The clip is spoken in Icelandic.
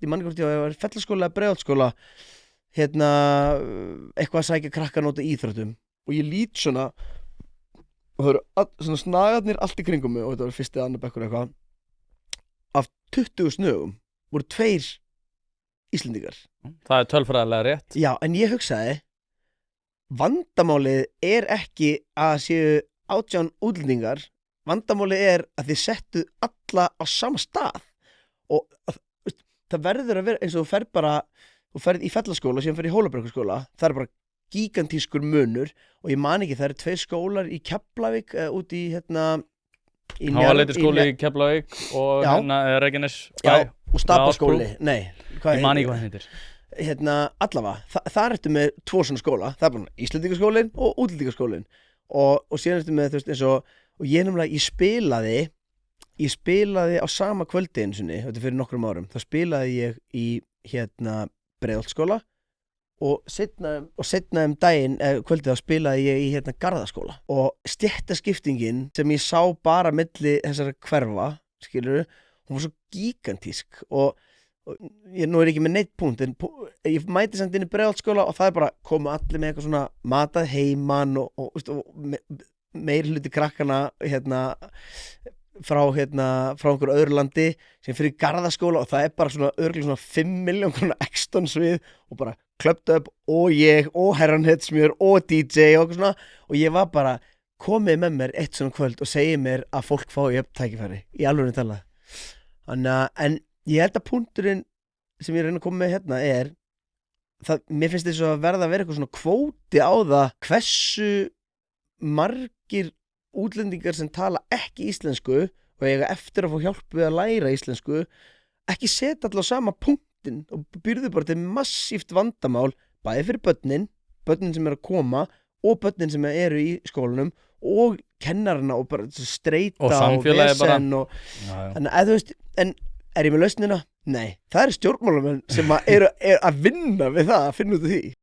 ég man ekki hvort ég var Fellaskóla eða Breiðholtsskóla hérna, eitthvað að sækja krakkan út af íþróttum og ég lít svona og það eru svona snagarnir allt í kringum mig og þetta var fyrsti annar bekkur eitthvað af 20 snögum voru 2 Íslendingar. Það er tölfræðilega rétt. Já, en ég hugsaði vandamálið er ekki að séu 18 útlendingar, vandamálið er að þið settu alla á sama stað og það verður að vera eins og þú ferð í Fellaskóla og síðan ferð í Hólabrekkuskóla, það er bara gigantískur munur og ég man ekki, það eru 2 skólar í Keflavík út í Háaleitiskóli í Keflavík og Reykjanes og Stapaskóli, nei ég man ekki hvað hann heitir allavega, þar ertu með 2 svona skóla, það er bara Íslendingaskólinn og útlendingaskólinn og síðan ertu með þú veist eins og ég nefnilega ég spilaði á sama kvöldi einu sinni, þetta fyrir nokkrum árum þá spilaði ég í Breiðholtsskóla og seinna daginn kvöldið þá spilaði ég í Garðaskóla og stéttaskiptingin sem ég sá bara milli þessara hverfa, skilurðu, hún var svo gigantísk og nú er ég ekki með neitt punkt en ég mæti samt inn í Breiðholtsskóla og það er bara koma allir með eitthvað svona matað heiman og meiri hluti krakkana frá einhverju öðru landi sem fyrir Garðaskóla og það er bara svona örugglega svona 5 milljón króna extons við og bara klöpt upp og ég og herranhetsmjör og DJ og eitthvað svona og ég var bara komið með mér eitt svona kvöld og segið mér að fólk fái jöfn tækifæri í alvörinu talað. En ég held að punkturinn sem ég reyna að koma með hérna er það, mér finnst þess að verða að vera eitthvað svona kvóti á það hversu margir útlendingar sem tala ekki íslensku og eiga eftir að fá hjálp við að læra íslensku ekki setja allavega á sama punktin og byrðu bara til massíft vandamál bæði fyrir börnin sem eru að koma og börnin sem eru í skólanum og kennarana og bara streita og vesen og þannig að þú veist, en er ég með lausnina? Nei, það eru stjórnmálamenn sem eru að vinna við það að finna út af því.